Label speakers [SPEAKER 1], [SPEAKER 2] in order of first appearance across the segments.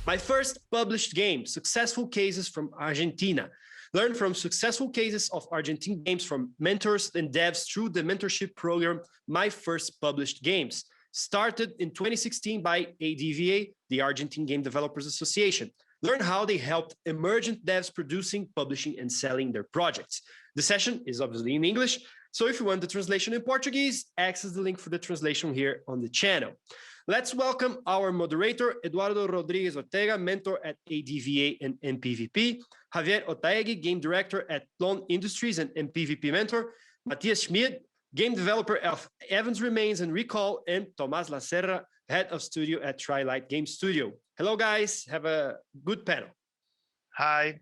[SPEAKER 1] My first published game, Successful Cases from Argentina. Learn from successful cases of Argentine games from mentors and devs through the mentorship program, My First Published Games, started in 2016 by ADVA, the Argentine Game Developers Association. Learn how they helped emergent devs producing, publishing, and selling their projects. The session is obviously in English, so if you want the translation in Portuguese, access the link for the translation here on the channel. Let's welcome our moderator, Eduardo Rodriguez Ortega, mentor at ADVA and Mpvp, Javier Otaegui, game director at Plon Industries and Mpvp mentor, Matthias Schmid, game developer of Evans Remains and Recall, and Tomás Lacerra, head of studio at Trilight Game Studio. Hello, guys. Have a good panel.
[SPEAKER 2] Hi.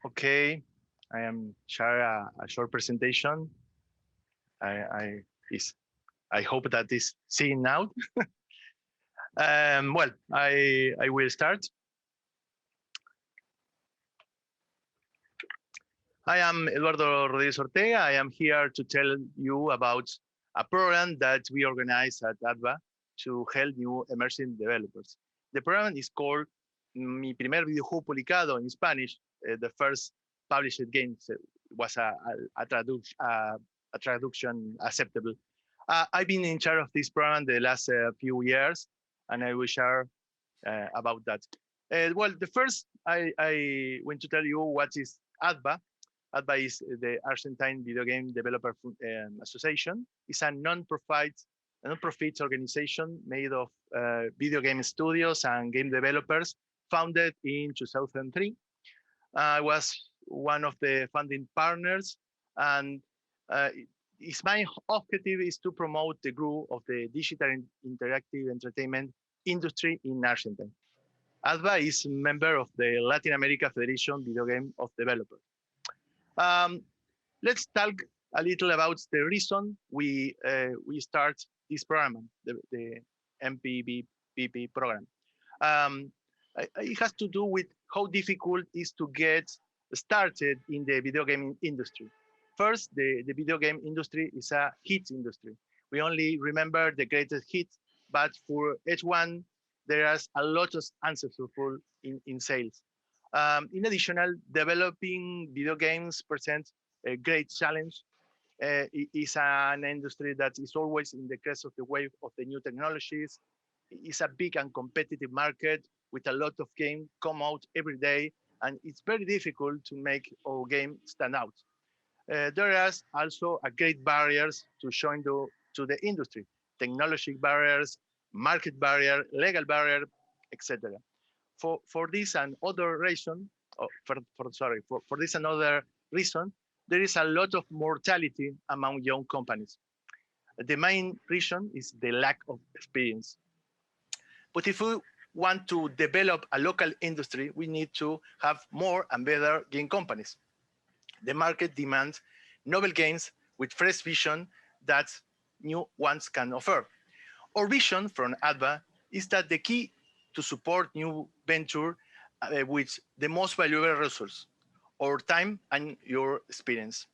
[SPEAKER 2] Okay, I am share a short presentation. I hope that is seen now. Well, I will start. I am Eduardo Rodriguez Ortega. I am here to tell you about a program that we organize at ADVA to help new emerging developers. The program is called Mi Primer Videojuego Publicado in Spanish. The first published game was a traduction acceptable. I've been in charge of this program the last few years, and I will share about that. Well, the first, I want to tell you what is ADVA. ADVA is the Argentine Video Game Developers Association. It's a non-profit organization made of video game studios and game developers, founded in 2003. I was one of the founding partners, and its main objective is to promote the growth of the digital interactive entertainment industry in Argentina. ADVA is a member of the Latin America Federation Video Game of Developers. Let's talk a little about the reason we start this program, the Mpvp program. It has to do with how difficult it is to get started in the video game industry. First, the video game industry is a hit industry. We only remember the greatest hit, but for each one, there is a lot of unsuccessful in sales. In addition, developing video games presents a great challenge. It is an industry that is always in the crest of the wave of the new technologies. It's a big and competitive market with a lot of games come out every day, and it's very difficult to make our game stand out. There are also a great barriers to join to the industry: technology barriers, market barrier, legal barrier, etc. For this and other reason, for this and other reason, there is a lot of mortality among young companies. The main reason is the lack of experience. But if we want to develop a local industry, we need to have more and better game companies. The market demands novel games with fresh vision that new ones can offer. Our vision from ADVA is that the key to support new venture with the most valuable resource, our time and your experience.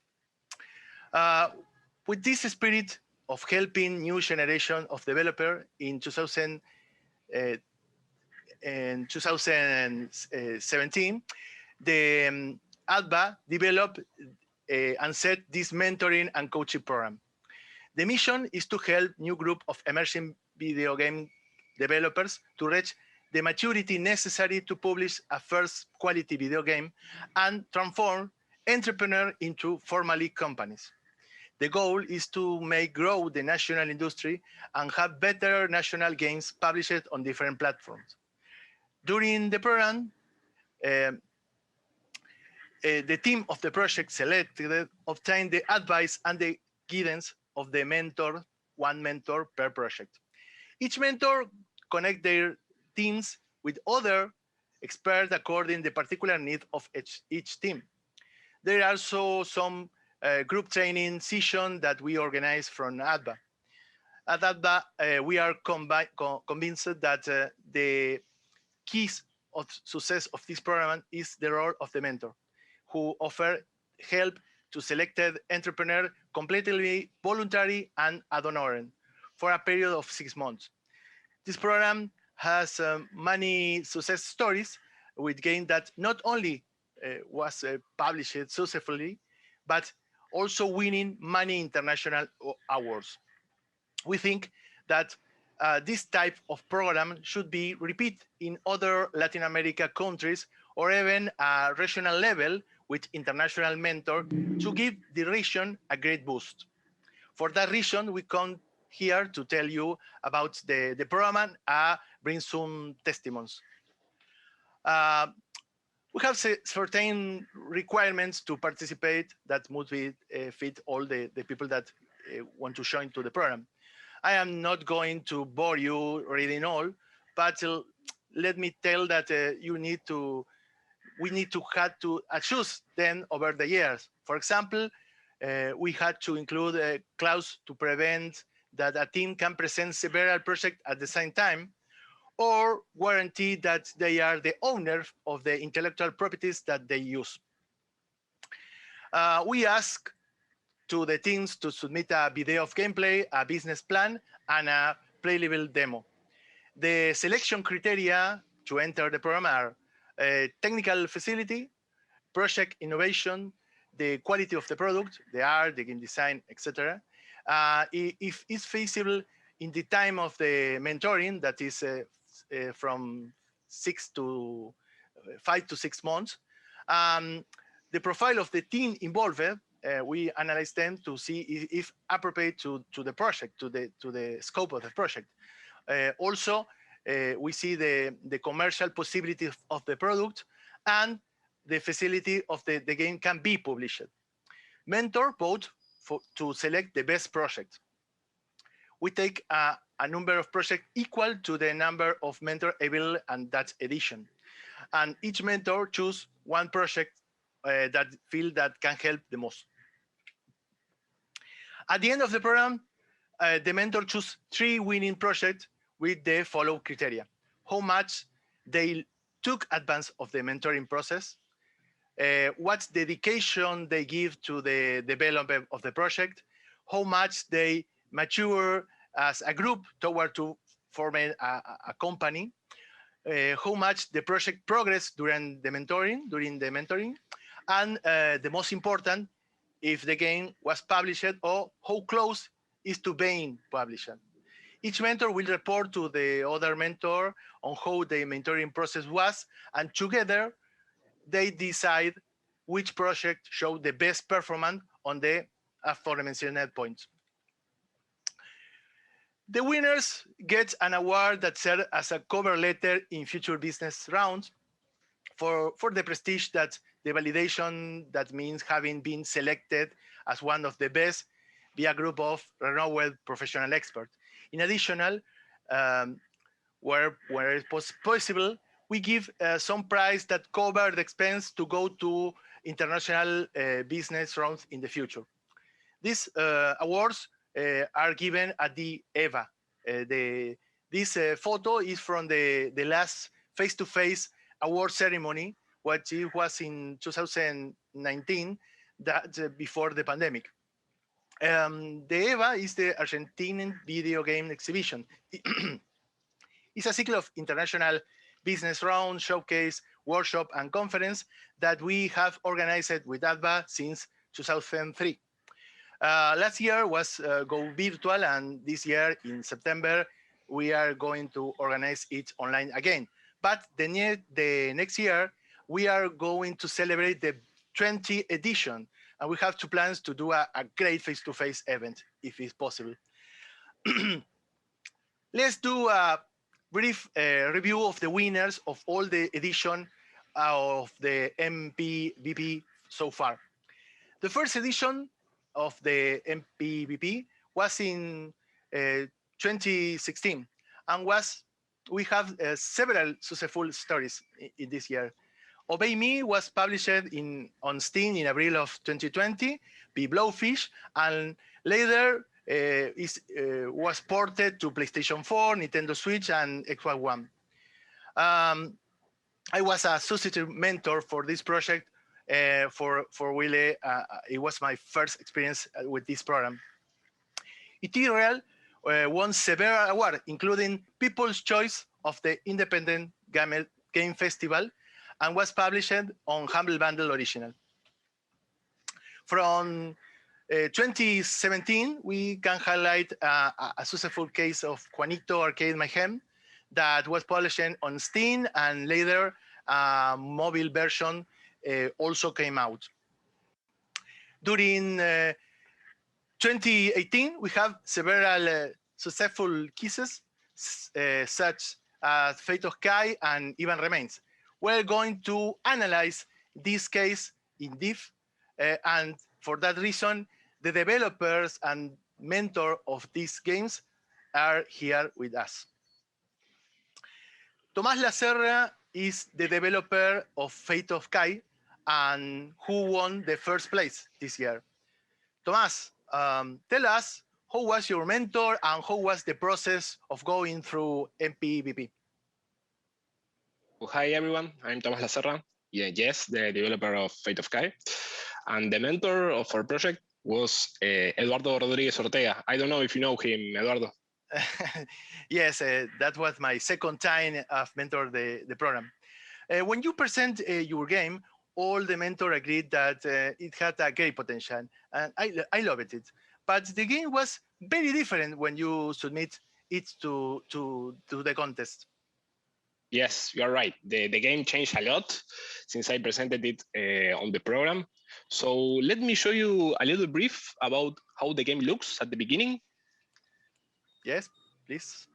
[SPEAKER 2] With this spirit of helping new generation of developer in 2017, the ADVA developed and set this mentoring and coaching program. The mission is to help new group of emerging video game developers to reach the maturity necessary to publish a first quality video game and transform entrepreneurs into formally companies. The goal is to make grow the national industry and have better national games published on different platforms. During the program, the team of the project selected obtained the advice and the guidance of the mentor, one mentor per project. Each mentor connect their teams with other experts according to the particular need of each team. There are also some group training sessions that we organize from ADVA. At ADVA, we are convinced that the keys of success of this program is the role of the mentor, who offer help to selected entrepreneur completely voluntary and ad honorem for a period of 6 months. This program has many success stories with game that not only was published successfully, but also winning many international awards. We think that this type of program should be repeated in other Latin America countries or even a regional level with international mentor to give the region a great boost. For that reason, we come here to tell you about the program and bring some testimonies. Uh, we have certain requirements to participate that must be fit all the people that want to join to the program. I am not going to bore you reading all, but let me tell that we need to had to adjust them over the years. For example, we had to include a clause to prevent that a team can present several projects at the same time, or guarantee that they are the owner of the intellectual properties that they use. We ask to the teams to submit a video of gameplay, a business plan, and a play-level demo. The selection criteria to enter the program are technical facility, project innovation, the quality of the product, the art, the game design, etc. If it's feasible in the time of the mentoring, that is from 5 to 6 months, the profile of the team involved, we analyze them to see if appropriate to the project, to the scope of the project. Also, we see the commercial possibility of the product and the facility of the game can be published. Mentor vote to select the best project. We take a number of projects equal to the number of mentor available and that edition. And each mentor choose one project that feel that can help the most. At the end of the program, the mentor choose 3 winning projects with the following criteria: how much they took advance of the mentoring process, what dedication they give to the development of the project, how much they mature as a group toward to forming a company, how much the project progress during the mentoring, and the most important, if the game was published or how close is to being published. Each mentor will report to the other mentor on how the mentoring process was, and together they decide which project showed the best performance on the aforementioned points. The winners get an award that serves as a cover letter in future business rounds for the prestige that the validation that means having been selected as one of the best via a group of renowned professional experts. In addition, where it's possible, we give some prize that cover the expense to go to international business rounds in the future. These awards are given at the ADVA. This photo is from the last face-to-face award ceremony, which it was in 2019, that before the pandemic. The ADVA is the Argentine Video Game Exhibition. It's a cycle of international business round, showcase, workshop, and conference that we have organized with ADVA since 2003. Last year was go virtual, and this year in September, we are going to organize it online again. But the next year, we are going to celebrate the 20th edition, and we have 2 plans to do a great face-to-face event, if it's possible. Let's do a brief review of the winners of all the edition of the Mpvp so far. The first edition of the Mpvp was in 2016, and we have several successful stories in this year. Obey Me was published on Steam in April of 2020, Be Blowfish, and later was ported to PlayStation 4, Nintendo Switch, and Xbox One. I was a substitute mentor for this project for Willy. It was my first experience with this program. Ethereal won several awards, including People's Choice of the Independent Game Festival, and was published on Humble Bundle Original. From 2017, we can highlight a successful case of Juanito Arcade Mayhem that was published on Steam, and later a mobile version also came out. During 2018, we have several successful cases, such as Fedorkai and Even Remains. We're going to analyze this case in depth, and for that reason, the developers and mentor of these games are here with us. Tomás Lacerra is the developer of Fedorkai and who won the first place this year. Tomás, tell us, how was your mentor and how was the process of going through Mpvp?
[SPEAKER 3] Well, hi everyone, I'm Tomás Lacerra. Yes, the developer of Fedorkai. And the mentor of our project was Eduardo Rodriguez Ortega. I don't know if you know him, Eduardo.
[SPEAKER 2] Yes, that was my second time I've mentored the program. When you present your game, all the mentor agreed that it had a great potential, and I loved it. But the game was very different when you submit it to the contest.
[SPEAKER 3] Yes, you are right. The game changed a lot since I presented it on the program. So let me show you a little brief about how the game looks at the beginning.
[SPEAKER 2] Yes, please.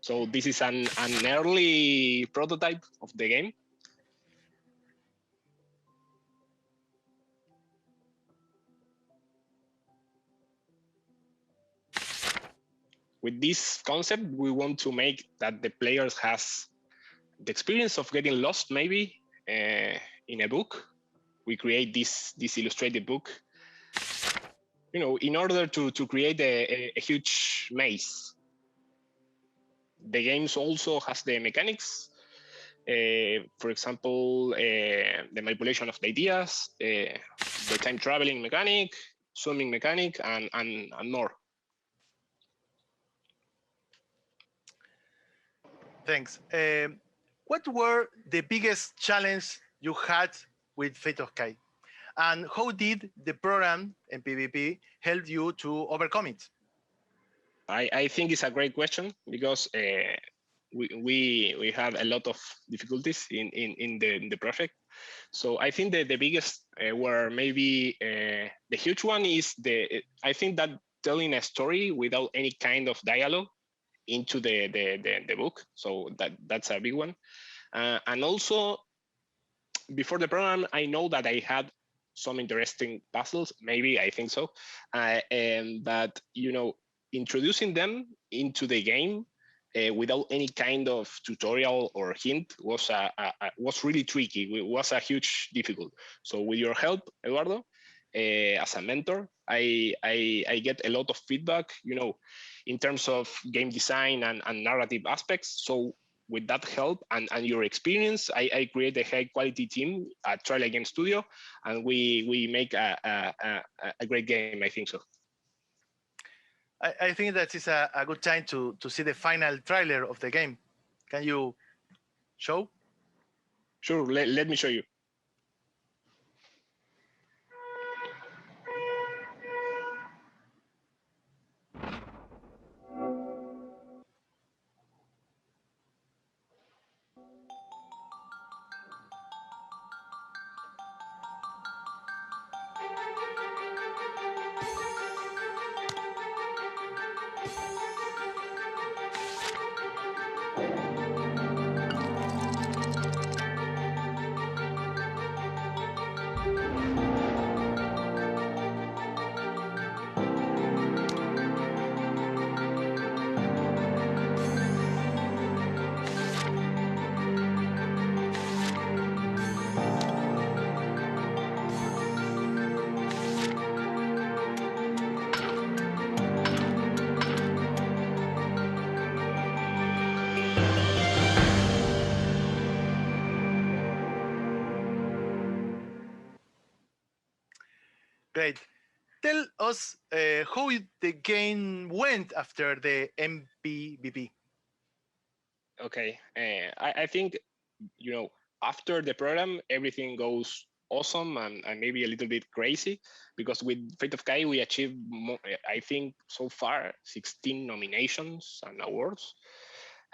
[SPEAKER 3] So this is an early prototype of the game. With this concept, we want to make that the players has the experience of getting lost, maybe in a book. We create this illustrated book, in order to create a huge maze. The games also has the mechanics. For example, the manipulation of the ideas, the time traveling mechanic, swimming mechanic, and more.
[SPEAKER 2] Thanks. What were the biggest challenge you had with Fedorkai? And how did the program Mpvp help you to overcome it?
[SPEAKER 3] I think it's a great question because we had a lot of difficulties in the project. So I think that the biggest were maybe the huge one is I think that telling a story without any kind of dialogue into the book. So that's a big one. And also before the program, I know that I had some interesting puzzles, maybe I think so, and that introducing them into the game without any kind of tutorial or hint was really tricky. It was a huge difficult. So with your help, Eduardo, as a mentor, I get a lot of feedback, in terms of game design and narrative aspects. So with that help and your experience, I create a high quality team at Trial Game Studio, and we make a great game, I think so.
[SPEAKER 2] I think that is a good time to see the final trailer of the game. Can you show?
[SPEAKER 3] Sure, let me show you.
[SPEAKER 2] Great. Tell us how the game went after the Mpvp.
[SPEAKER 3] Okay, I think after the program everything goes awesome and maybe a little bit crazy because with Fedorkai we achieved I think so far 16 nominations and awards.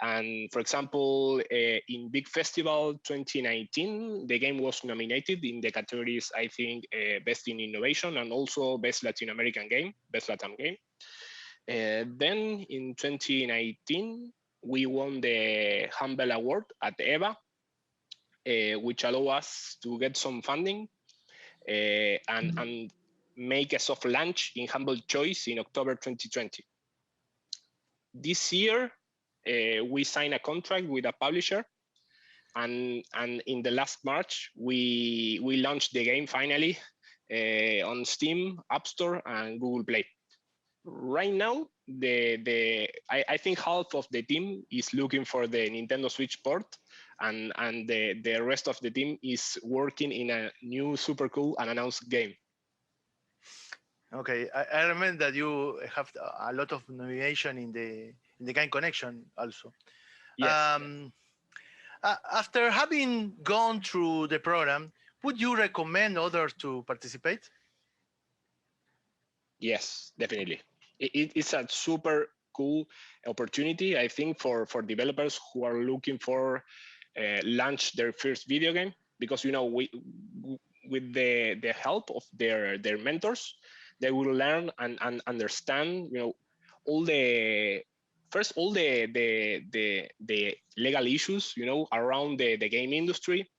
[SPEAKER 3] And for example, in Big Festival 2019, the game was nominated in the categories, I think, Best in Innovation and also Best Latin American Game, Best Latin Game. Then in 2019, we won the Humble Award at ADVA, which allowed us to get some funding and make a soft launch in Humble Choice in October 2020. This year, we signed a contract with a publisher, and in the last March, we launched the game finally on Steam, App Store, and Google Play. Right now, I think half of the team is looking for the Nintendo Switch port, and the rest of the team is working in a new super cool unannounced game.
[SPEAKER 2] Okay, I remember that you have a lot of nomination in the Game Connection also.
[SPEAKER 3] Yes.
[SPEAKER 2] After having gone through the program, would you recommend others to participate?
[SPEAKER 3] Yes, definitely. It's a super cool opportunity, I think, for developers who are looking for launch their first video game, because we with the help of their mentors, they will learn and understand all the legal issues around the game industry,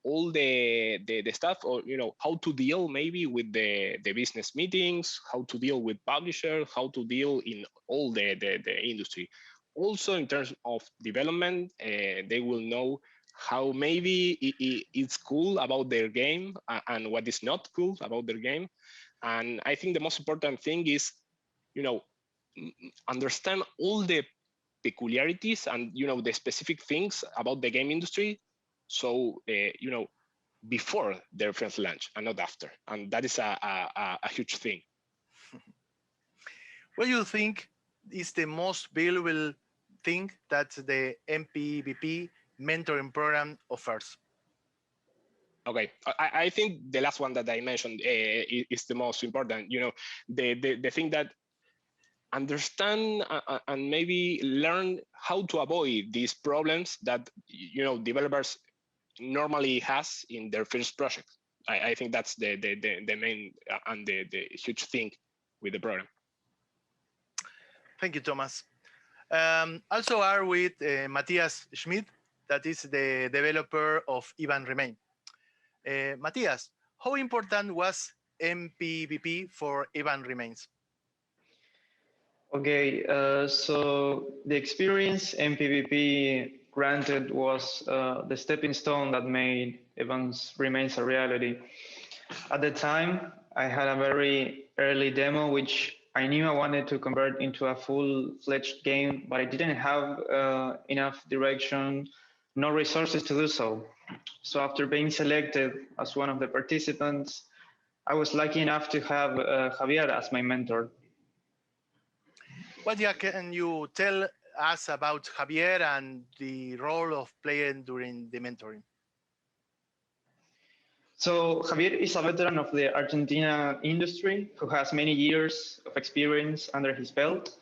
[SPEAKER 3] all the stuff, or how to deal maybe with the business meetings, how to deal with publishers, how to deal in all the industry. Also in terms of development, they will know how maybe it's cool about their game and what is not cool about their game. And I think the most important thing is understand all the peculiarities and the specific things about the game industry, so before their first launch and not after, and that is a huge thing.
[SPEAKER 2] What do you think is the most valuable thing that the Mpvp mentoring program offers?
[SPEAKER 3] Okay, I think the last one that I mentioned is the most important. The thing that understand and maybe learn how to avoid these problems that developers normally has in their first project. I think that's the main and the huge thing with the program.
[SPEAKER 2] Thank you, Thomas. Also are with Matthias Schmidt, that is the developer of Even Remain. Matthias, how important was Mpvp for Even Remains?
[SPEAKER 4] Okay, so the experience Mpvp granted was the stepping stone that made Evans Remains a reality. At the time, I had a very early demo, which I knew I wanted to convert into a full-fledged game, but I didn't have enough direction, no resources to do so. So after being selected as one of the participants, I was lucky enough to have Javier as my mentor.
[SPEAKER 2] What can you tell us about Javier and the role of playing during the mentoring?
[SPEAKER 4] So Javier is a veteran of the Argentina industry who has many years of experience under his belt.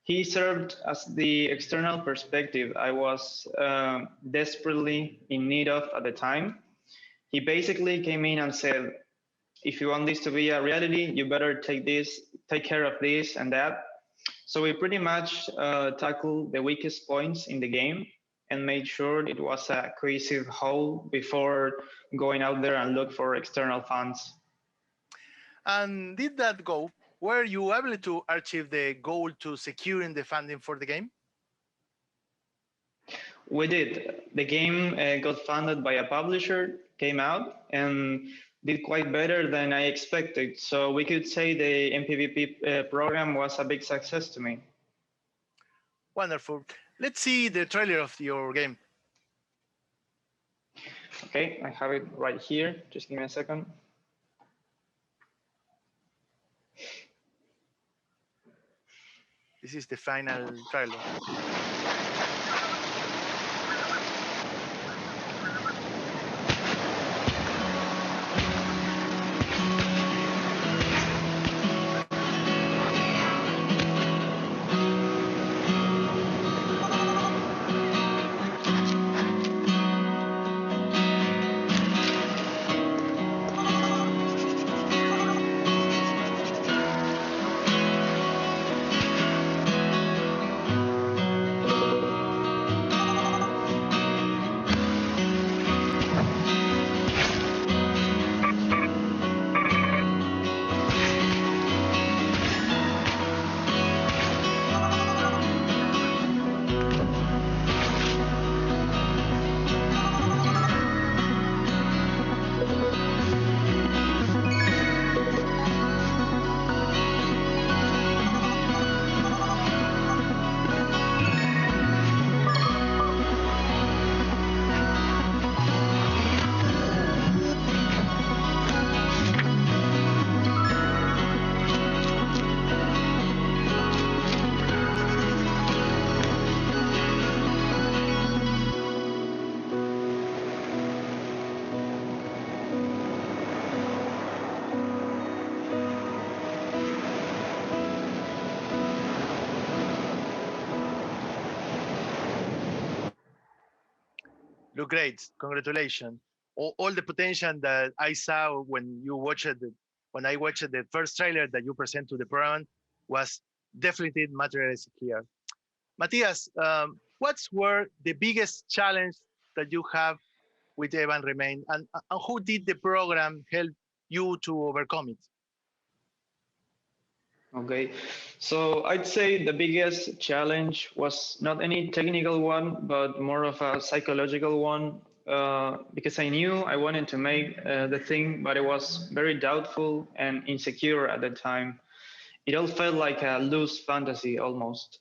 [SPEAKER 4] He served as the external perspective I was desperately in need of at the time. He basically came in and said, if you want this to be a reality, you better take care of this and that. So we pretty much tackled the weakest points in the game and made sure it was a cohesive whole before going out there and look for external funds.
[SPEAKER 2] And did that go? Were you able to achieve the goal to securing the funding for the game?
[SPEAKER 4] We did. The game got funded by a publisher, came out, and did quite better than I expected. So we could say the Mpvp program was a big success to me.
[SPEAKER 2] Wonderful. Let's see the trailer of your game.
[SPEAKER 4] Okay, I have it right here. Just give me a second.
[SPEAKER 2] This is the final trailer. Look great. Congratulations. All the potential that I saw when you watched when I watched the first trailer that you present to the program was definitely materialized here. Matthias, what were the biggest challenge that you have with Evan Remain, and how did the program help you to overcome it?
[SPEAKER 4] Okay, so I'd say the biggest challenge was not any technical one, but more of a psychological one, because I knew I wanted to make the thing, but it was very doubtful and insecure at the time. It all felt like a loose fantasy almost.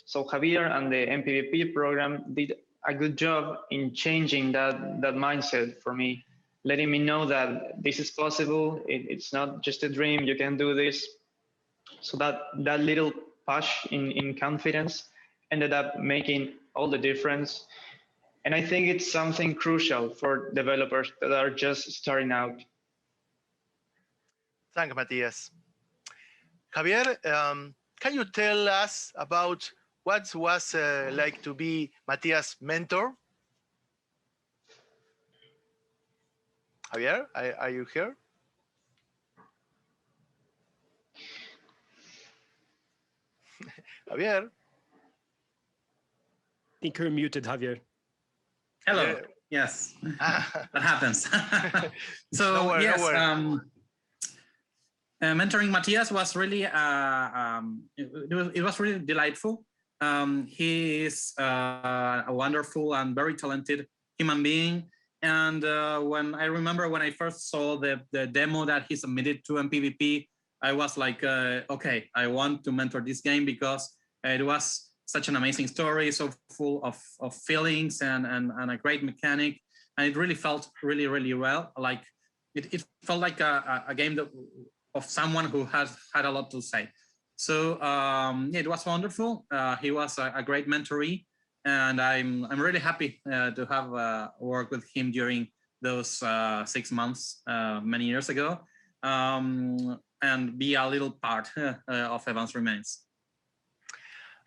[SPEAKER 4] So Javier and the Mpvp program did a good job in changing that mindset for me, letting me know that this is possible. It's not just a dream. You can do this. So that little push in confidence ended up making all the difference. And I think it's something crucial for developers that are just starting out.
[SPEAKER 2] Thank you, Matthias. Javier, can you tell us about what was like to be Matthias' mentor? Javier, are you here? Javier?
[SPEAKER 1] I think you're muted, Javier.
[SPEAKER 5] Hello.
[SPEAKER 2] Javier.
[SPEAKER 5] Yes, that happens. So
[SPEAKER 2] No worry,
[SPEAKER 5] yes,
[SPEAKER 2] no worry.
[SPEAKER 5] Mentoring Matthias was really it was really delightful. He is a wonderful and very talented human being. And when I first saw the demo that he submitted to Mpvp, I was like, okay, I want to mentor this game because it was such an amazing story, so full of feelings and a great mechanic. And it really felt really well. Like it felt like a game that of someone who has had a lot to say. So yeah, it was wonderful. He was a great mentoree, and I'm really happy to have worked with him during those 6 months many years ago, and be a little part of Evan's Remains.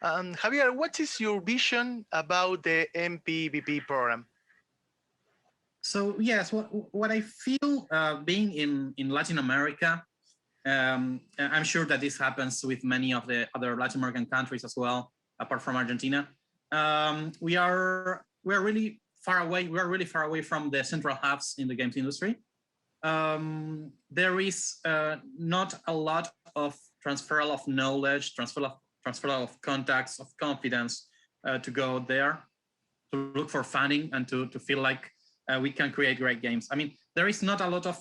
[SPEAKER 2] Javier, what is your vision about the Mpvp program?
[SPEAKER 5] So yes, what I feel being in Latin America, I'm sure that this happens with many of the other Latin American countries as well, apart from Argentina. We are really far away. We are really far away from the central hubs in the games industry. There is not a lot of transfer of knowledge, transfer of contacts, of confidence to go there, to look for funding and to feel like we can create great games. I mean, there is not a lot of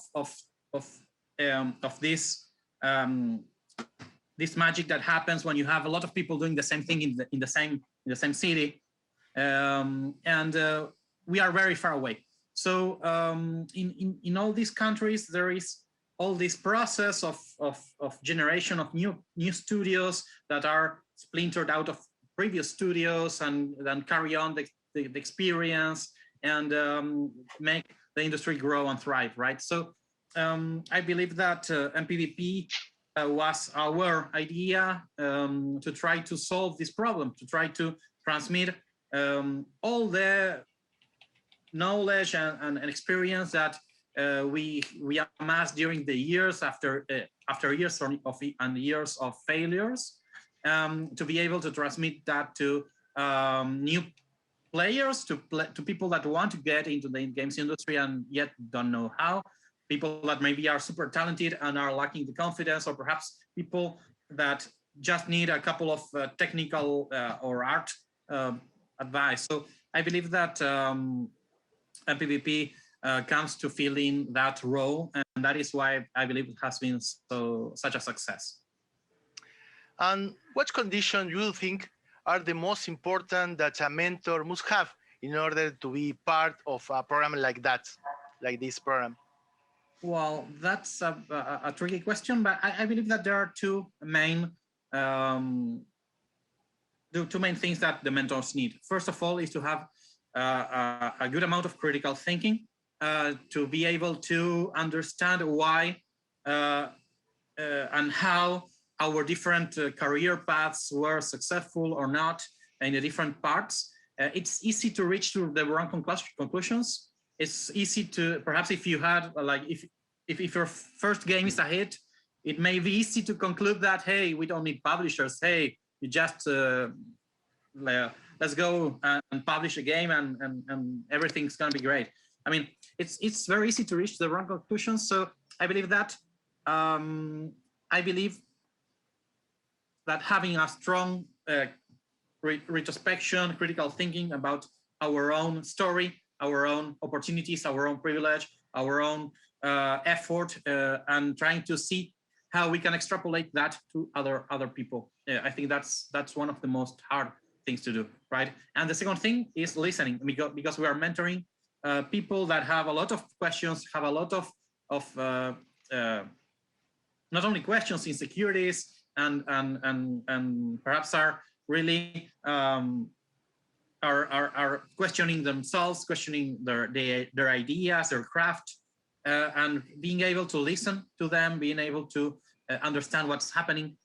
[SPEAKER 5] this magic that happens when you have a lot of people doing the same thing in the same city, and we are very far away. So in all these countries, there is all this process of generation of new studios that are splintered out of previous studios and then carry on the experience and make the industry grow and thrive, right? So I believe that Mpvp was our idea to try to solve this problem, to try to transmit all the knowledge and experience that we amassed during the years after years and years of failures, to be able to transmit that to new players, to people that want to get into the games industry and yet don't know how, people that maybe are super talented and are lacking the confidence, or perhaps people that just need a couple of technical or art advice. So I believe that Mpvp comes to filling that role, and that is why I believe it has been such a success.
[SPEAKER 2] And what conditions you think are the most important that a mentor must have in order to be part of a program like that, like this program?
[SPEAKER 5] Well, that's a tricky question, but I believe that there are two main things that the mentors need. First of all, is to have a good amount of critical thinking, to be able to understand why and how our different career paths were successful or not in the different parts. It's easy to reach to the wrong conclusions. It's easy to, perhaps if you had, like, if your first game is a hit, it may be easy to conclude that, hey, we don't need publishers. Hey, you just, let's go and publish a game and everything's gonna be great. I mean, it's very easy to reach the wrong conclusions. So I believe that, having a strong retrospection, critical thinking about our own story, our own opportunities, our own privilege, our own effort, and trying to see how we can extrapolate that to other people. I think that's one of the most hard things to do, right? And the second thing is listening, because we are mentoring people that have a lot of questions, have a lot of not only questions, insecurities, and perhaps are really are questioning themselves, questioning their ideas, their craft, and being able to listen to them, being able to understand what's happening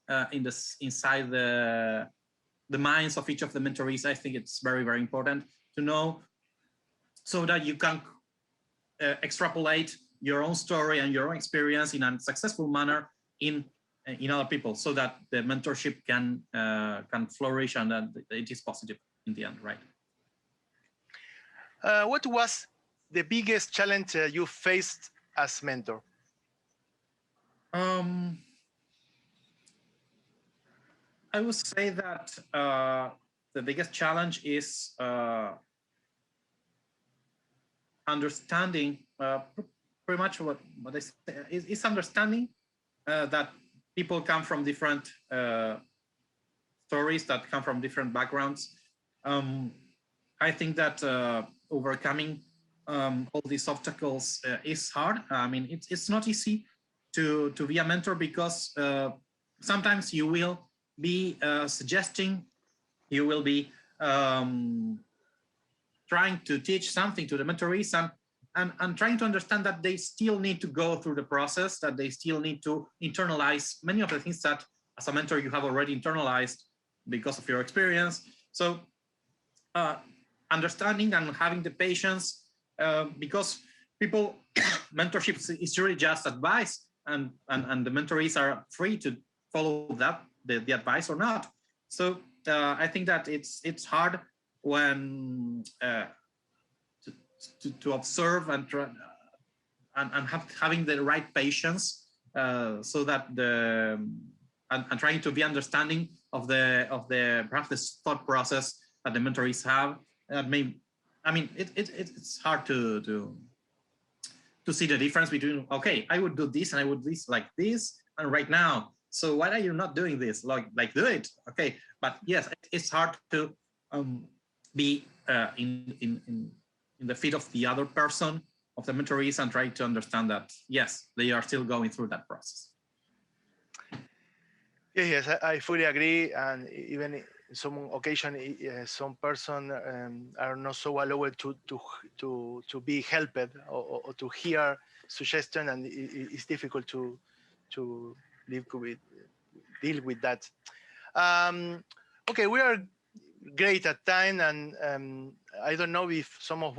[SPEAKER 5] inside the minds of each of the mentorees. I think it's very, very important to know, so that you can extrapolate your own story and your own experience in a successful manner in other people, so that the mentorship can flourish and that it is positive in the end, right?
[SPEAKER 2] What was the biggest challenge you faced as mentor?
[SPEAKER 5] I would say that the biggest challenge is understanding, pretty much what I say is understanding that people come from different stories, that come from different backgrounds. I think that overcoming all these obstacles is hard. I mean, it's not easy to be a mentor, because sometimes you will be suggesting, you will be trying to teach something to the mentorees, and trying to understand that they still need to go through the process, that they still need to internalize many of the things that as a mentor you have already internalized because of your experience. So understanding and having the patience, because people, mentorship is really just advice, and the mentorees are free to follow the advice or not. So I think that it's hard when to observe and having the right patience, so that and trying to be understanding of the perhaps the thought process that the mentorees have. It's hard to see the difference between, okay, I would do this and I would do this like this, and right now, so why are you not doing this? Like do it, okay? But yes, it's hard to be in the feet of the other person, the mentorees and try to understand that, yes, they are still going through that process.
[SPEAKER 2] Yes, I fully agree. And even in some occasion, some person are not so allowed to be helped or to hear suggestion, and it's difficult to deal with that. Okay, we are great at time, and I don't know if some of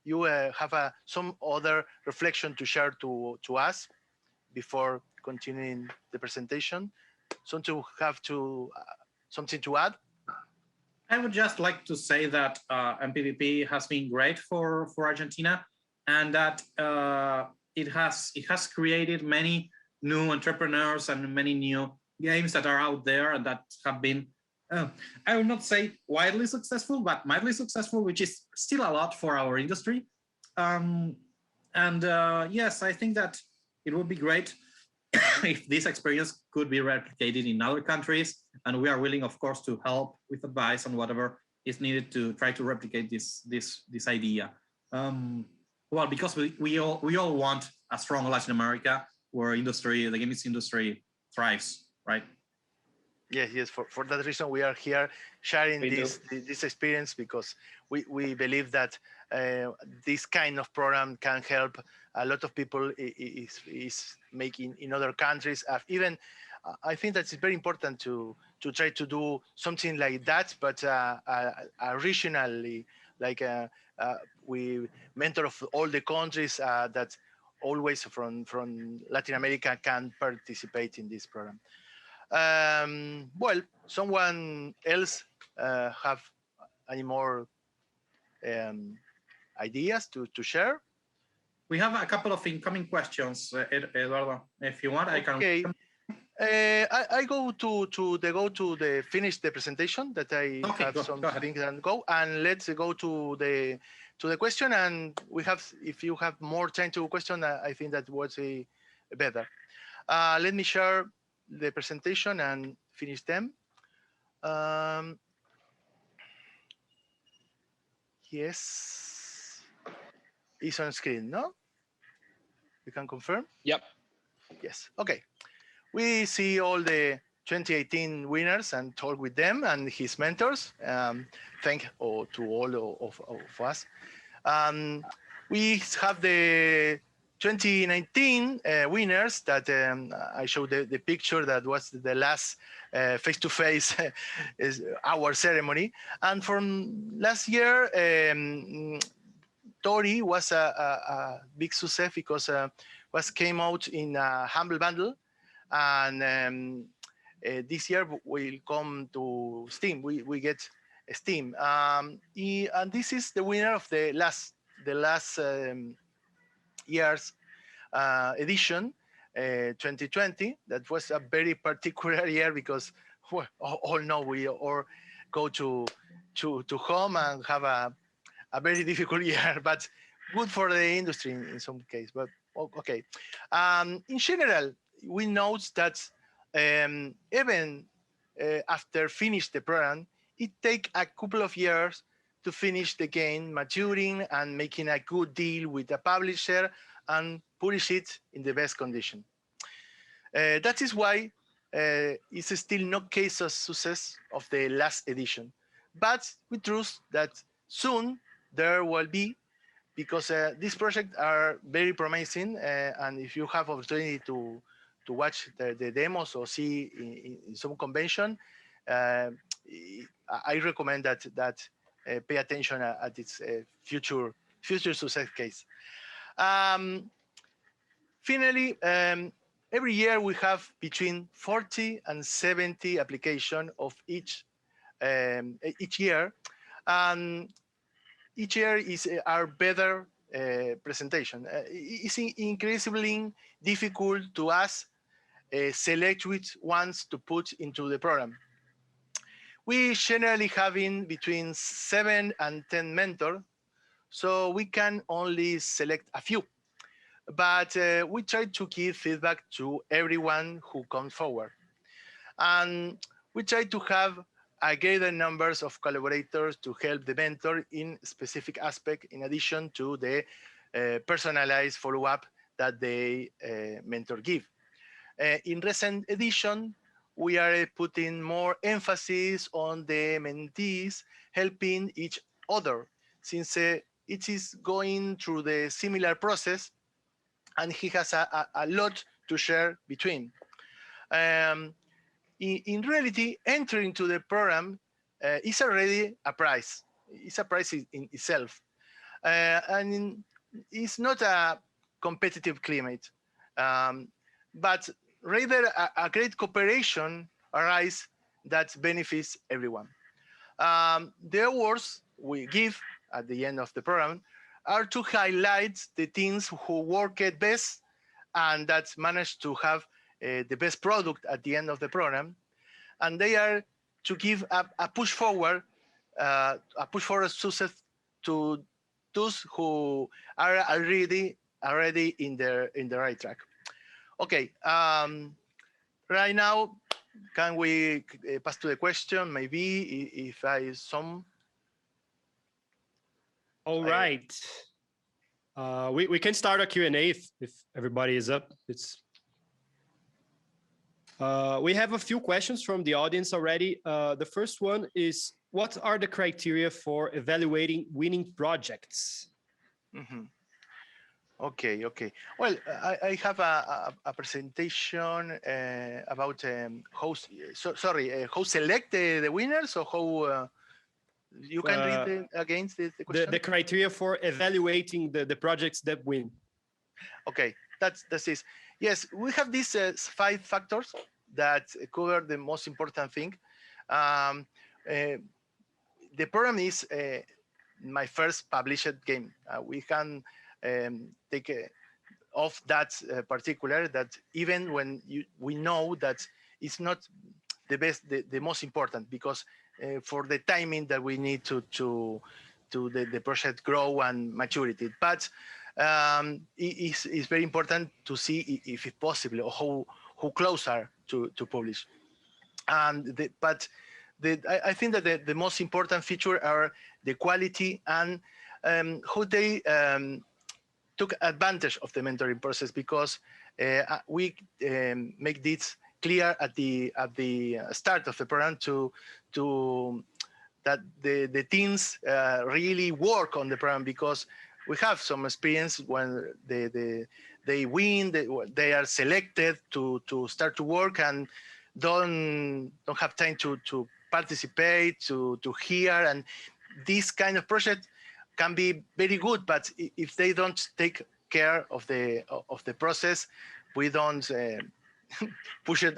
[SPEAKER 2] you have some other reflection to share to us before continuing the presentation. Something to add?
[SPEAKER 5] I would just like to say that Mpvp has been great for Argentina, and that it has created many new entrepreneurs and many new games that are out there and that have been, I would not say widely successful, but mildly successful, which is still a lot for our industry. Yes, I think that it would be great if this experience could be replicated in other countries, and we are willing, of course, to help with advice and whatever is needed to try to replicate this idea. Well, because we all want a strong Latin America where the games industry thrives, right?
[SPEAKER 2] Yes. For that reason, we are here sharing this experience, because we believe that this kind of program can help a lot of people is making in other countries. Even I think that it's very important to try to do something like that, but regionally, like we mentor of all the countries that always from Latin America can participate in this program. Well, someone else have any more ideas to share?
[SPEAKER 5] We have a couple of incoming questions, Eduardo. If you want, I can.
[SPEAKER 2] Okay. I go to finish the presentation that I have some things and go, and let's go to the question, and we have, if you have more time to question, I think that was better. Let me share the presentation and finish them. Yes, it's on screen, no? You can confirm?
[SPEAKER 3] Yep.
[SPEAKER 2] Yes, okay. We see all the 2018 winners and talk with them and his mentors. Thank to all of us. We have the 2019 winners that I showed the picture that was the last face-to-face is our ceremony. And from last year, Tori was a big success because came out in a Humble Bundle, and this year will come to Steam. We get Steam, and this is the winner of the last year's edition, 2020. That was a very particular year because well, all know we all go to home and have a very difficult year, but good for the industry in some case. But okay, in general, we note that even after finish the program, it takes a couple of years to finish the game, maturing and making a good deal with the publisher and publish it in the best condition. That is why it's still no case of success of the last edition, but we trust that soon there will be, because these projects are very promising, and if you have opportunity to watch the demos or see in some convention, I recommend that pay attention at its future success case. Finally, every year we have between 40 and 70 applications of each year, and each year is our better presentation. It's increasingly difficult to us select which ones to put into the program. We generally having between 7 and 10 mentors, so we can only select a few. But we try to give feedback to everyone who comes forward. And we try to have a greater numbers of collaborators to help the mentor in specific aspect, in addition to the personalized follow-up that the mentor give. In recent edition, we are putting more emphasis on the mentees helping each other, since it is going through the similar process, and he has a lot to share between. In reality, entering to the program is already a prize. It's a prize in itself. And it's not a competitive climate, but rather a great cooperation arises that benefits everyone. The awards we give at the end of the program are to highlight the teams who work at best and that manage to have the best product at the end of the program. And they are to give a push forward success to those who are already in the right track. Okay, right now, can we pass to the question? Maybe if I sum.
[SPEAKER 1] All right. We can start a Q&A if everybody is up. We have a few questions from the audience already. The first one is, what are the criteria for evaluating winning projects?
[SPEAKER 2] Mm-hmm. Okay. Well, I have a presentation about how select the winners, or how you can read against the question.
[SPEAKER 1] The criteria for evaluating the projects that win. Okay,
[SPEAKER 2] that's it. Yes, we have these 5 factors that cover the most important thing. The program is my first published game. We can take off that particular, that even when we know that it's not the best, the most important, because for the timing that we need to the project grow and maturity. But it's very important to see if it's possible, or how close are to publish. And I think that the most important feature are the quality and how they took advantage of the mentoring process, because we make this clear at the start of the program that the teams really work on the program, because we have some experience when they win, they are selected to start to work and don't have time to participate, to hear, and this kind of project can be very good, but if they don't take care of the process, we don't push it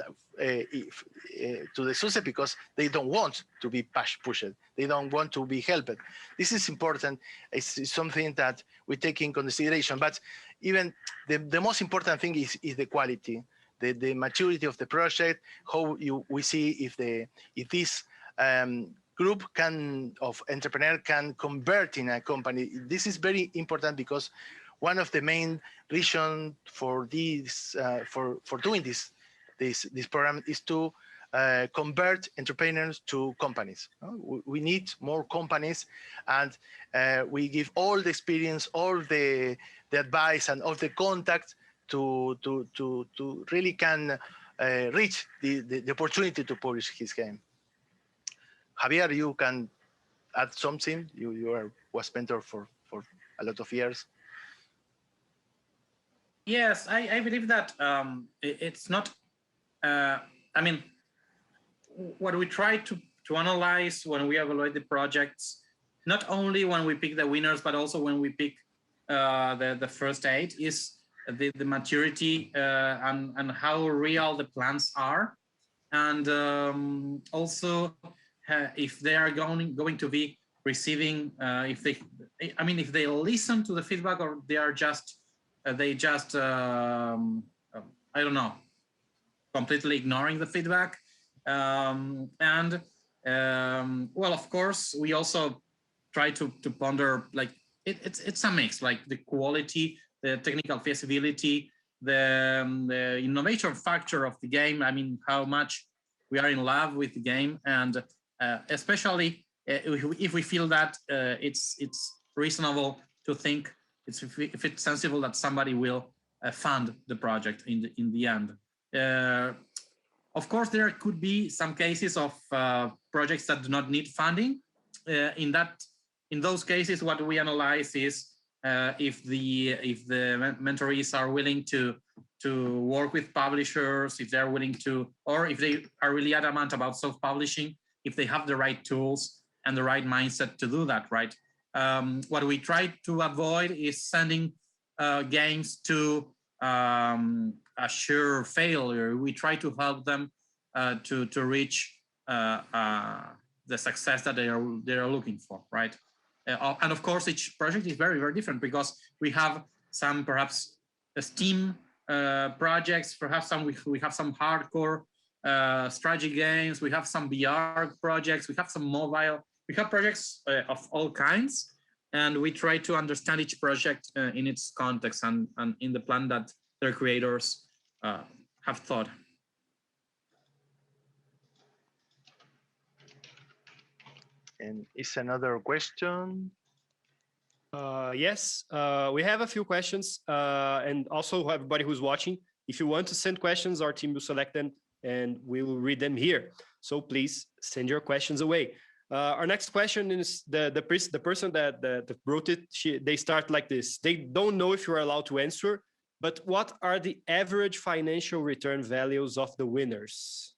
[SPEAKER 2] to the success, because they don't want to be pushed. They don't want to be helped. This is important. It's something that we take in consideration. But even the most important thing is the quality, the maturity of the project. How we see if this group of entrepreneurs can convert in a company. This is very important, because one of the main reasons for this for doing this program is to convert entrepreneurs to companies. We need more companies, and we give all the experience, all the advice, and all the contact to really can reach the opportunity to publish his game. Javier, you can add something. You was mentor for a lot of years.
[SPEAKER 5] Yes, I believe that it's not. I mean, what we try to analyze when we evaluate the projects, not only when we pick the winners, but also when we pick the first 8, is the maturity and how real the plans are, and also if they are going to be receiving, if they listen to the feedback, or they are just I don't know, completely ignoring the feedback. Well, of course, we also try to ponder, like, it's a mix, like the quality, the technical feasibility, the innovation factor of the game. I mean, how much we are in love with the game, and especially if we feel that it's reasonable to think, if it's sensible that somebody will fund the project in the end. Of course, there could be some cases of projects that do not need funding. In those cases, what we analyze is if the mentorees are willing to work with publishers, if they're willing to, or if they are really adamant about self-publishing, if they have the right tools and the right mindset to do that, right? What we try to avoid is sending games to a sure failure. We try to help them to reach the success that they are looking for, right? And of course, each project is very, very different, because we have some perhaps Steam projects, perhaps we have some hardcore strategy games, we have some VR projects, we have some mobile, we have projects of all kinds, and we try to understand each project in its context and in the plan that their creators have thought.
[SPEAKER 2] And is another question?
[SPEAKER 1] Yes, we have a few questions, and also everybody who's watching, if you want to send questions, our team will select them and we will read them here. So please send your questions away. Our next question is the person that wrote it. They start like this: they don't know if you're allowed to answer, but what are the average financial return values of the winners?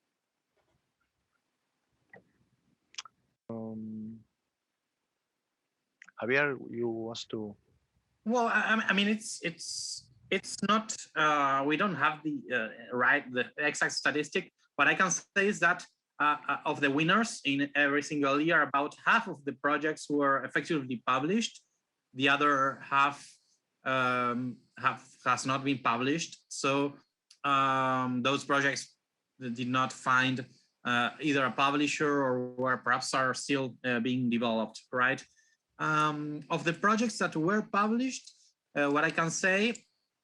[SPEAKER 2] Javier, you want to?
[SPEAKER 5] Well, I mean, it's not. We don't have the exact statistic. What I can say is that of the winners in every single year, about half of the projects were effectively published. The other half has not been published. So those projects did not find either a publisher or perhaps are still being developed, right? Of the projects that were published, what I can say,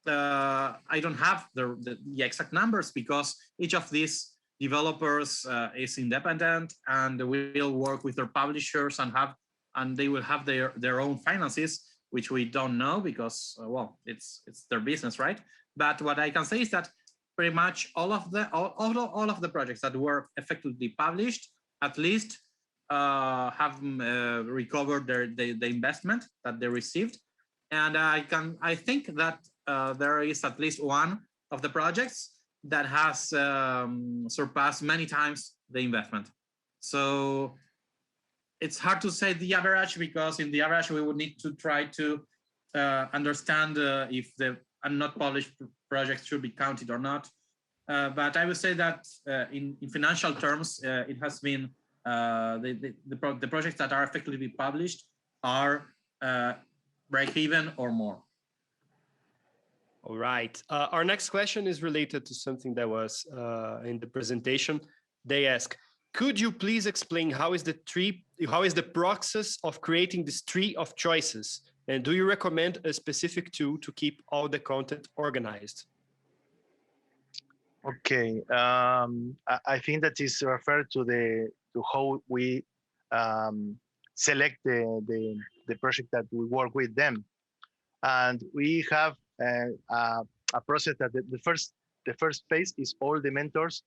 [SPEAKER 5] I don't have the exact numbers, because each of these developers is independent and will work with their publishers and they will have their own finances, which we don't know because well, it's their business, right? But what I can say is that pretty much all of the projects that were effectively published at least have recovered the investment that they received. And I think that there is at least one of the projects that has surpassed many times the investment. So it's hard to say the average, because in the average we would need to try to understand if the not published projects should be counted or not. But I would say that in financial terms, it has been the projects that are effectively published are break even or more.
[SPEAKER 1] All right. Our next question is related to something that was in the presentation. They ask, could you please explain how is the process of creating this tree of choices? And do you recommend a specific tool to keep all the content organized?
[SPEAKER 2] Okay, I think that is referred to how we select the project that we work with them, and we have a process that the first phase is all the mentors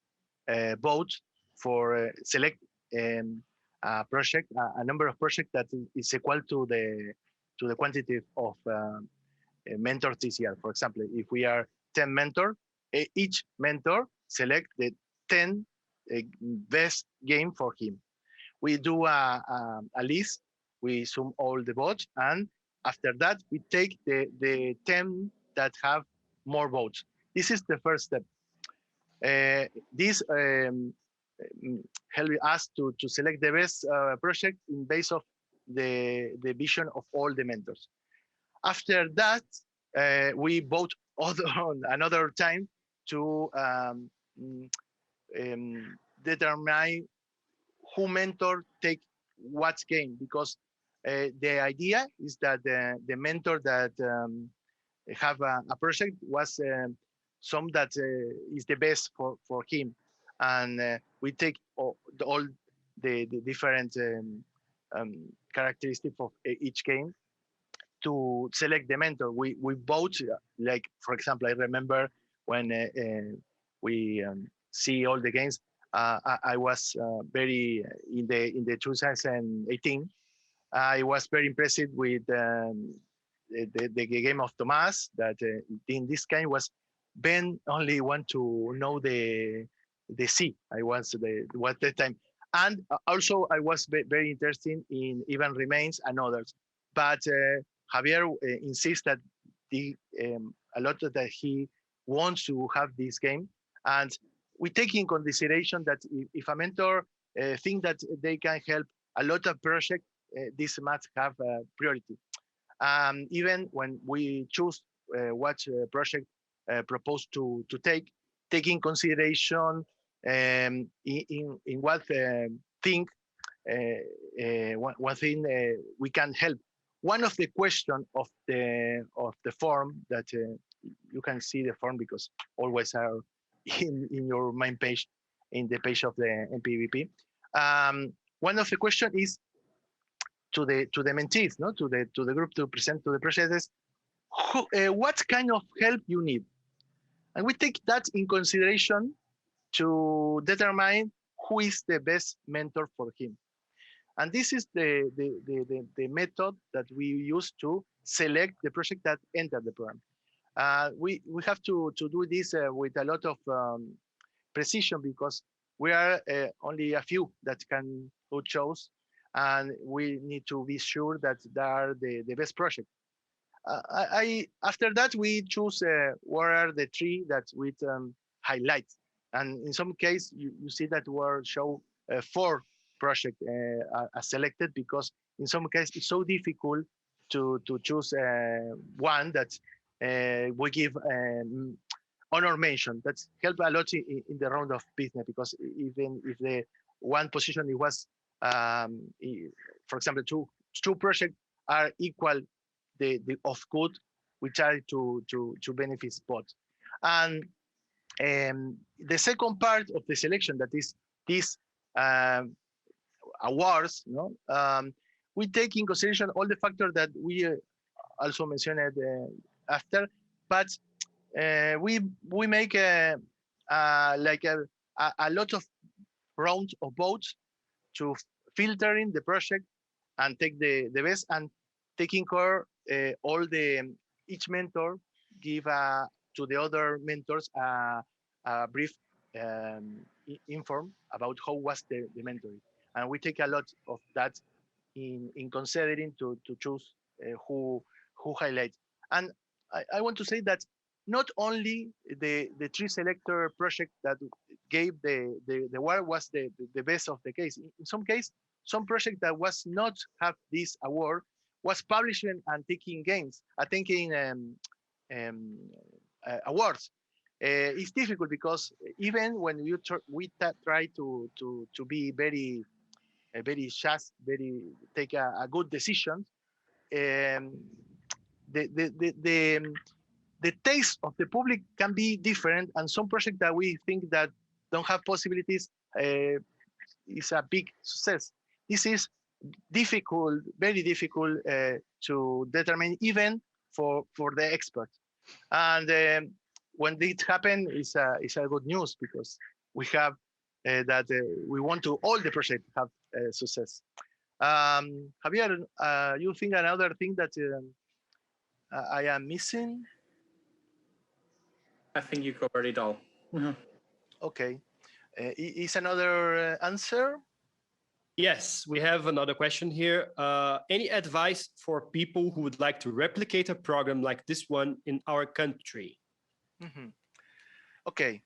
[SPEAKER 2] vote for select a project, a number of projects that is equal to the quantity of mentors this year. For example, if we are 10 mentors, each mentor select the 10 best game for him. We do a list, we sum all the votes, and after that we take the 10 that have more votes. This is the first step. This helps us to select the best project in base of the vision of all the mentors. After that, we vote another time to determine who mentor take what game, because the idea is that the mentor that have a project was some that is the best for him, and we take all the different characteristics of each game to select the mentor. We vote, like for example, I remember when we see all the games. I was very in the 2018. I was very impressed with the game of Tomas. That in this game was Ben only want to know the sea. I was the time, and also I was very interested in Even Remains and others. But Javier insists that a lot of that he wants to have this game, and we take in consideration that if a mentor think that they can help a lot of projects, this must have priority. Even when we choose what project proposed to take in consideration in what thing one thing we can help. One of the question of the form that you can see the form because always are in your main page, in the page of the Mpvp. One of the question is to the mentees, no, to the group to present to the processes, what kind of help you need, and we take that in consideration to determine who is the best mentor for him. And this is the method that we use to select the project that enter the program. We have to do this with a lot of precision because we are only a few that can who chose, and we need to be sure that they are the best project. After that we choose what are the three that we highlight, and in some case you see that we show 4 projects are selected because in some cases it's so difficult to choose one that we give honor mention. That's help a lot in the round of business because even if the one position it was for example two projects are equal the of good, we try to benefit both. And the second part of the selection, that is this awards, no, we take in consideration all the factors that we also mentioned after, but we make like a lot of rounds of votes to filtering the project and take the best, and taking care all the each mentor give to the other mentors a brief inform about how was the mentoring, and we take a lot of that in considering to choose who highlights. And I want to say that not only the 3 selector project that gave the award was the best of the case. In some case, some project that was not have this award was publishing and taking games, taking awards. It's difficult because even when we try to be very just, very take a good decision, the taste of the public can be different, and some project that we think that don't have possibilities is a big success. This is difficult, very difficult to determine even for the expert. And when it happens, it's a good news because we have that we want to all the project have success. Javier, you think another thing that I am missing?
[SPEAKER 5] I think you covered it all.
[SPEAKER 2] Okay. Is another answer?
[SPEAKER 1] Yes, we have another question here. Any advice for people who would like to replicate a program like this one in our country?
[SPEAKER 2] Mm-hmm. Okay,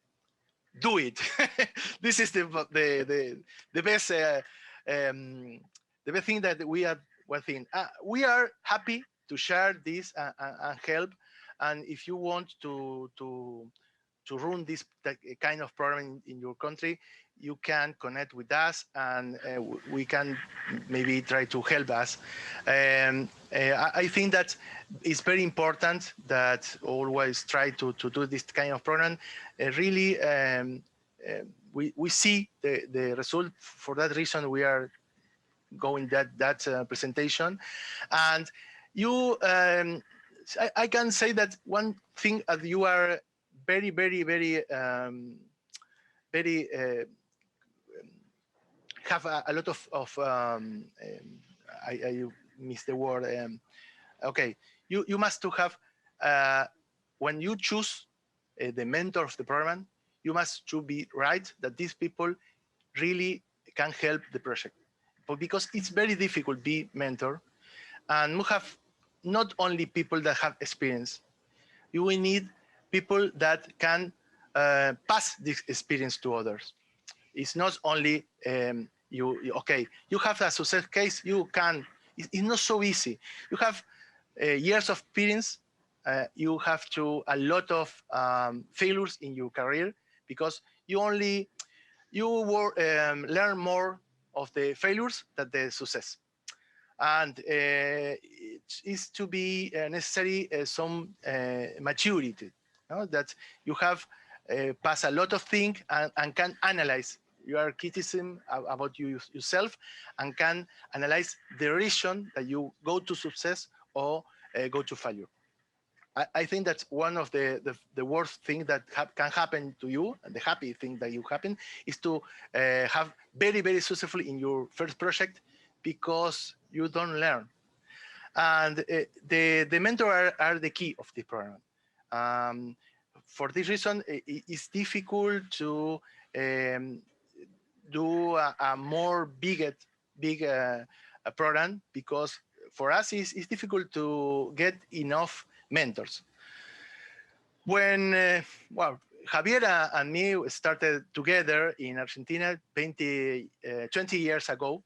[SPEAKER 2] do it. This is the best the best thing that we are working. We are happy to share this and help. And if you want to run this kind of program in your country, you can connect with us, and we can maybe try to help us. I think that it's very important that always try to do this kind of program. Really we see the result. For that reason, we are going that presentation. And you, I can say that one thing that you are very have a lot of I missed the word. Okay, you must to have when you choose the mentor of the program, you must to be right that these people really can help the project, but because it's very difficult to be mentor, and you have not only people that have experience, you will need people that can pass this experience to others. It's not only okay, you have a success case, you can, it's not so easy. You have years of experience, you have to a lot of failures in your career, because you learn more of the failures than the success. And it is to be necessary some maturity, that you have passed a lot of things and can analyze your criticism about yourself, and can analyze the reason that you go to success or go to failure. I think that's one of the worst things that can happen to you, and the happy thing that you happen is to have very successful in your first project, because you don't learn. And the mentor are the key of the program. For this reason, it's difficult to do a more big program, because for us it's difficult to get enough mentors. When Javier and me started together in Argentina 20 years ago,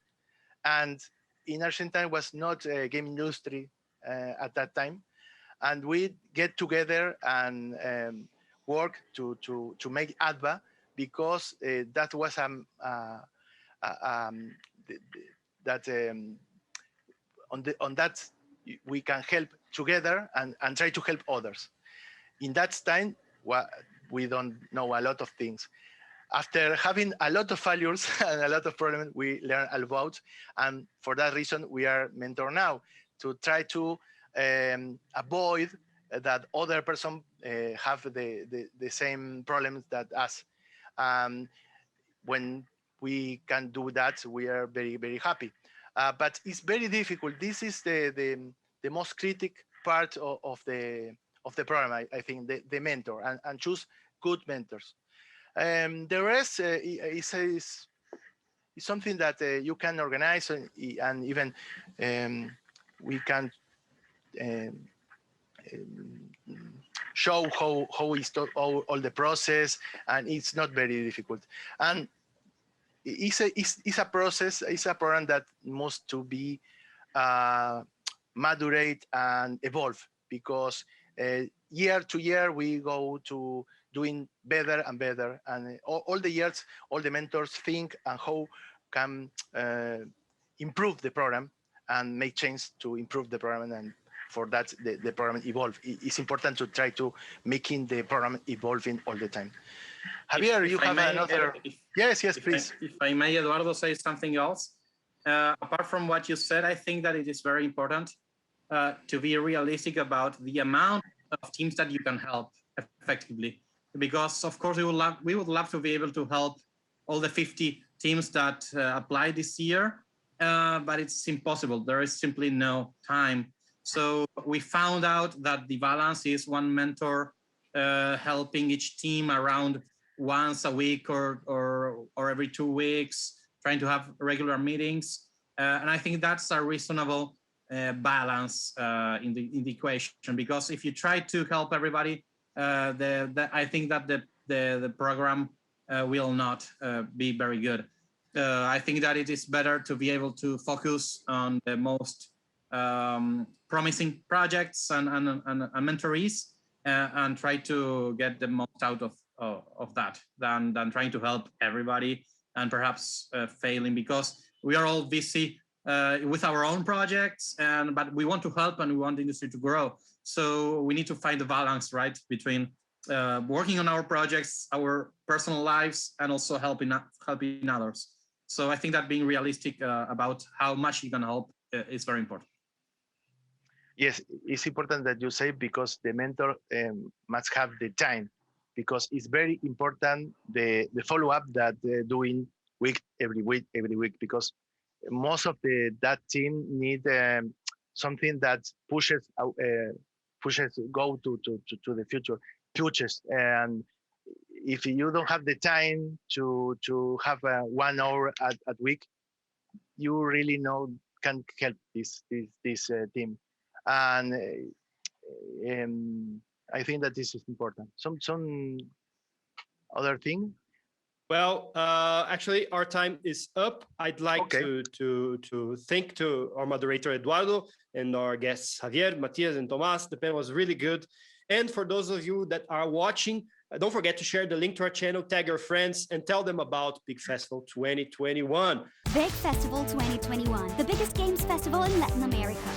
[SPEAKER 2] and in Argentina was not a game industry at that time, and we get together and work to make ADVA, because that was on that we can help together and try to help others. In that time, we don't know a lot of things. After having a lot of failures and a lot of problems, we learn about, and for that reason, we are mentor now, to try to avoid that other person have the same problems that us. When we can do that, we are very happy. But it's very difficult. This is the most critical part of the program, I think, the mentor, and choose good mentors. The rest is something that you can organize, and even we can show how is all the process, and it's not very difficult. And it's a process, it's a program that must to be maturate and evolve, because year to year we go to doing better and better, and all the years all the mentors think and how can improve the program and make change to improve the program, and for that the program evolve. It's important to try to making the program evolving all the time. Javier, you have another? Yes, please.
[SPEAKER 5] If I may, Eduardo, say something else. Apart from what you said, I think that it is very important to be realistic about the amount of teams that you can help effectively, because of course we would love to be able to help all the 50 teams that apply this year, but it's impossible. There is simply no time. So we found out that the balance is one mentor helping each team around once a week or every 2 weeks, trying to have regular meetings. And I think that's a reasonable balance in the equation, because if you try to help everybody, I think that the program will not be very good. I think that it is better to be able to focus on the most promising projects and mentorees, and try to get the most out of that than trying to help everybody and perhaps failing, because we are all busy with our own projects, but we want to help and we want the industry to grow. So we need to find the balance, right, between working on our projects, our personal lives, and also helping others. So I think that being realistic about how much you can help is very important.
[SPEAKER 2] Yes, it's important that you say, because the mentor must have the time, because it's very important the follow-up that doing every week, because most of that team need something that pushes go to the future, and if you don't have the time to have 1 hour at week, you really can't help this team. And I think that this is important. Some other thing.
[SPEAKER 1] Well, actually, our time is up. I'd like to thank to our moderator Eduardo and our guests Javier, Matias, and Tomas. The panel was really good. And for those of you that are watching, don't forget to share the link to our channel, tag your friends, and tell them about Big Festival 2021.
[SPEAKER 6] Big Festival 2021, the biggest games festival in Latin America.